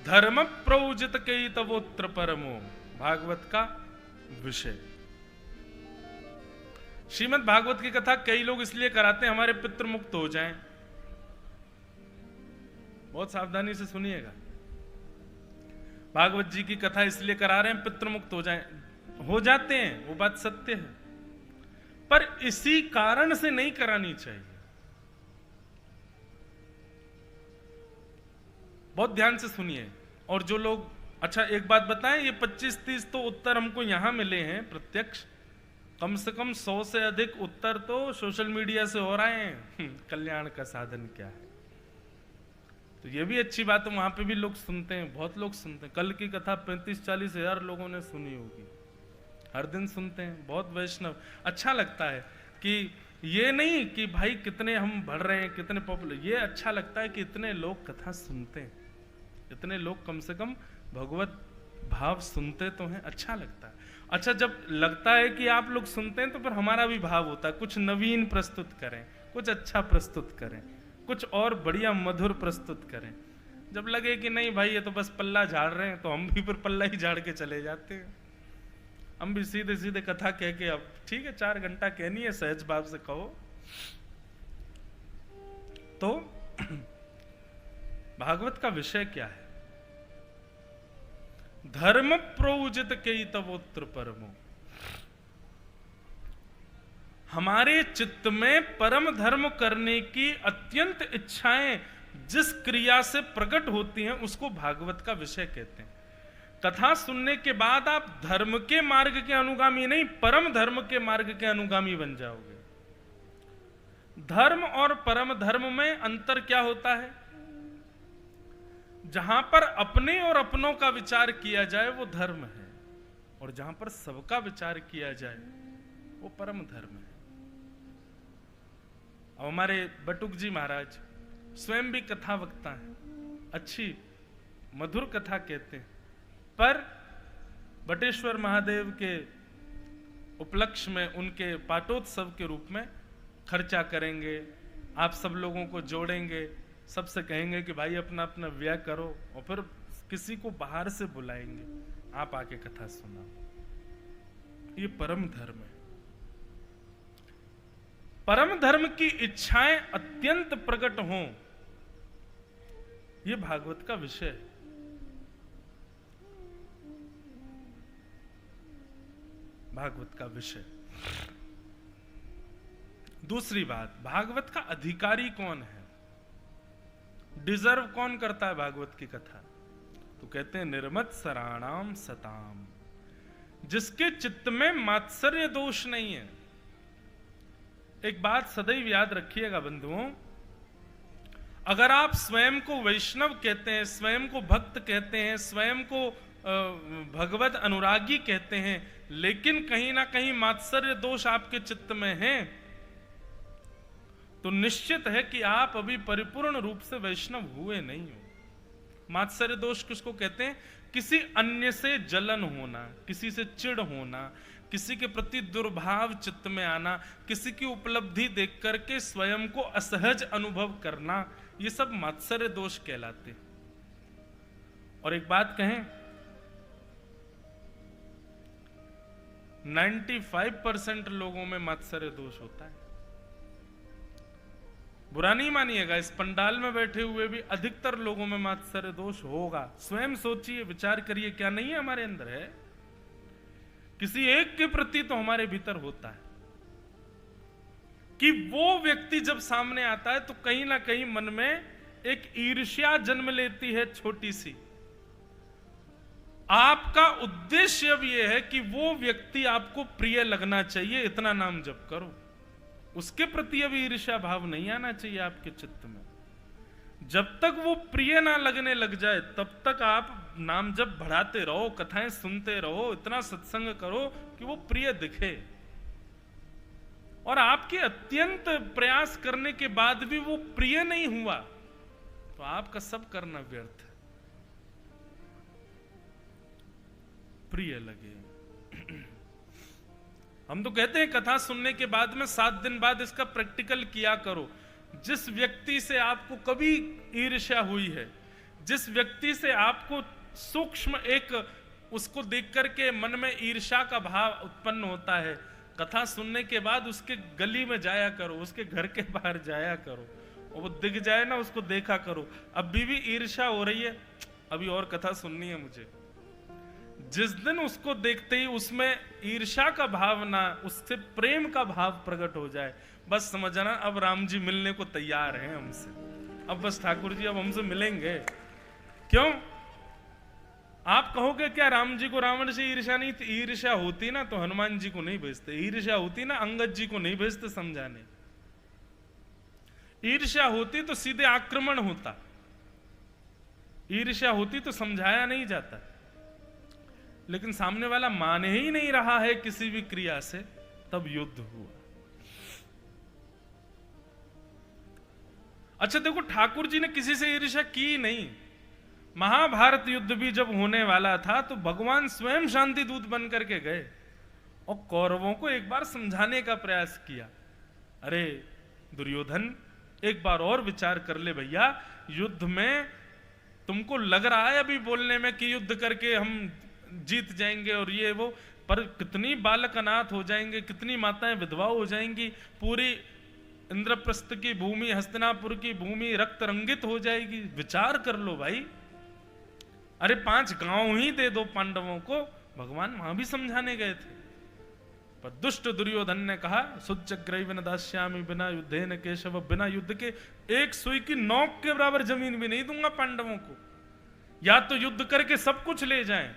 धर्म प्रौजित कई तवोत्र परमो, भागवत का विषय। श्रीमद् भागवत की कथा कई लोग इसलिए कराते हैं हमारे पितृ मुक्त हो जाएं। बहुत सावधानी से सुनिएगा। भागवत जी की कथा इसलिए करा रहे हैं पितृ मुक्त हो जाएं, हो जाते हैं, वो बात सत्य है, पर इसी कारण से नहीं करानी चाहिए। बहुत ध्यान से सुनिए। और जो लोग, अच्छा एक बात बताएं, ये 25-30 तो उत्तर हमको यहां मिले हैं प्रत्यक्ष, कम से कम 100 से अधिक उत्तर तो सोशल मीडिया से हो रहे हैं। कल्याण का साधन क्या है, तो ये भी अच्छी बात है, वहां पे भी लोग सुनते हैं, बहुत लोग सुनते हैं। कल की कथा 35-40 हजार लोगों ने सुनी होगी, हर दिन सुनते हैं, बहुत वैष्णव। अच्छा लगता है कि ये नहीं कि भाई कितने हम बढ़ रहे हैं, कितने पॉपुलर, ये अच्छा लगता है कि इतने लोग कथा सुनते हैं, इतने लोग कम से कम भगवत भाव सुनते तो हैं, अच्छा लगता है। अच्छा, जब लगता है कि आप लोग सुनते हैं तो फिर हमारा भी भाव होता है कुछ नवीन प्रस्तुत करें, कुछ अच्छा प्रस्तुत करें, कुछ और बढ़िया मधुर प्रस्तुत करें। जब लगे कि नहीं भाई ये तो बस पल्ला झाड़ रहे हैं, तो हम भी फिर पल्ला ही झाड़ के चले जाते हैं। हम भी सीधे सीधे कथा कह के, अब ठीक है 4 घंटा कहनी है, सहज भाव से कहो। तो भागवत का विषय क्या है? धर्म प्रोजित कई तवोत्र परमो। हमारे चित्त में परम धर्म करने की अत्यंत इच्छाएं जिस क्रिया से प्रकट होती हैं उसको भागवत का विषय कहते हैं। कथा सुनने के बाद आप धर्म के मार्ग के अनुगामी नहीं, परम धर्म के मार्ग के अनुगामी बन जाओगे। धर्म और परम धर्म में अंतर क्या होता है? जहां पर अपने और अपनों का विचार किया जाए वो धर्म है, और जहां पर सबका विचार किया जाए वो परम धर्म है। अब हमारे बटुक जी महाराज स्वयं भी कथा वक्ता हैं, अच्छी मधुर कथा कहते हैं, पर बटेश्वर महादेव के उपलक्ष्य में उनके पाटोत्सव के रूप में खर्चा करेंगे, आप सब लोगों को जोड़ेंगे, सबसे कहेंगे कि भाई अपना अपना व्यय करो, और फिर किसी को बाहर से बुलाएंगे, आप आके कथा सुनाओ। ये परम धर्म है। परम धर्म की इच्छाएं अत्यंत प्रकट हों, ये भागवत का विषय है। भागवत का विषय। दूसरी बात, भागवत का अधिकारी कौन है? डिजर्व कौन करता है भागवत की कथा? तो कहते हैं निर्मत्सराणाम सताम, जिसके चित्त में मात्सर्य दोष नहीं है। एक बात सदैव याद रखिएगा बंधुओं, अगर आप स्वयं को वैष्णव कहते हैं, स्वयं को भक्त कहते हैं, स्वयं को भगवत अनुरागी कहते हैं, लेकिन कहीं ना कहीं मात्सर्य दोष आपके चित्त में है, तो निश्चित है कि आप अभी परिपूर्ण रूप से वैष्णव हुए नहीं हो। मात्सर्य दोष किसको कहते हैं? किसी अन्य से जलन होना, किसी से चिढ़ होना, किसी के प्रति दुर्भाव चित्त में आना, किसी की उपलब्धि देख करके स्वयं को असहज अनुभव करना, ये सब मात्सर्य दोष कहलाते। और एक बात कहें, 95% लोगों में मात्सर्य दोष होता है। बुरा नहीं मानिएगा, इस पंडाल में बैठे हुए भी अधिकतर लोगों में मात्सर्य दोष होगा। स्वयं सोचिए, विचार करिए, क्या नहीं है हमारे अंदर? है किसी एक के प्रति तो हमारे भीतर होता है कि वो व्यक्ति जब सामने आता है तो कहीं ना कहीं मन में एक ईर्ष्या जन्म लेती है, छोटी सी। आपका उद्देश्य अब यह है कि वो व्यक्ति आपको प्रिय लगना चाहिए, इतना नाम जप करो। उसके प्रति अभी ईर्ष्या भाव नहीं आना चाहिए आपके चित्त में। जब तक वो प्रिय ना लगने लग जाए तब तक आप नाम जप बढ़ाते रहो, कथाएं सुनते रहो, इतना सत्संग करो कि वो प्रिय दिखे। और आपके अत्यंत प्रयास करने के बाद भी वो प्रिय नहीं हुआ तो आपका सब करना व्यर्थ है। प्रिय लगे। हम तो कहते हैं कथा सुनने के बाद में 7 दिन बाद इसका प्रैक्टिकल किया करो। जिस व्यक्ति से आपको कभी ईर्ष्या हुई है, जिस व्यक्ति से आपको सूक्ष्म एक उसको देख करके मन में ईर्ष्या का भाव उत्पन्न होता है, कथा सुनने के बाद उसके गली में जाया करो, उसके घर के बाहर जाया करो, और वो दिख जाए ना उसको देखा करो। अभी भी ईर्ष्या हो रही है, अभी और कथा सुननी है मुझे। जिस दिन उसको देखते ही उसमें ईर्ष्या का भाव ना, उससे प्रेम का भाव प्रकट हो जाए, बस समझना अब राम जी मिलने को तैयार हैं हमसे। अब बस ठाकुर जी अब हमसे मिलेंगे। क्यों? आप कहोगे क्या राम जी को रावण से ईर्ष्या नहीं थी? ईर्ष्या होती ना तो हनुमान जी को नहीं भेजते, ईर्ष्या होती ना अंगद जी को नहीं भेजते समझाने, ईर्ष्या होती तो सीधे आक्रमण होता, ईर्ष्या होती तो समझाया नहीं जाता। लेकिन सामने वाला मान ही नहीं रहा है किसी भी क्रिया से, तब युद्ध हुआ। अच्छा देखो, ठाकुर जी ने किसी से ईर्ष्या की नहीं। महाभारत युद्ध भी जब होने वाला था तो भगवान स्वयं शांति दूत बन करके गए और कौरवों को एक बार समझाने का प्रयास किया, अरे दुर्योधन एक बार और विचार कर ले भैया, युद्ध में तुमको लग रहा है अभी बोलने में कि युद्ध करके हम जीत जाएंगे और ये वो, पर कितनी बालक अनाथ हो जाएंगे, कितनी माताएं विधवा हो जाएंगी, पूरी इंद्रप्रस्थ की भूमि, हस्तिनापुर की भूमि रक्त रंगित हो जाएगी, विचार कर लो भाई। अरे 5 गांव ही दे दो पांडवों को। भगवान वहां भी समझाने गए थे, पर दुष्ट दुर्योधन ने कहा सुचग्रैव न दास्यामि बिना युद्धे न केशव, बिना युद्ध के एक सुई की नोक के बराबर जमीन भी नहीं दूंगा पांडवों को। या तो युद्ध करके सब कुछ ले जाएं,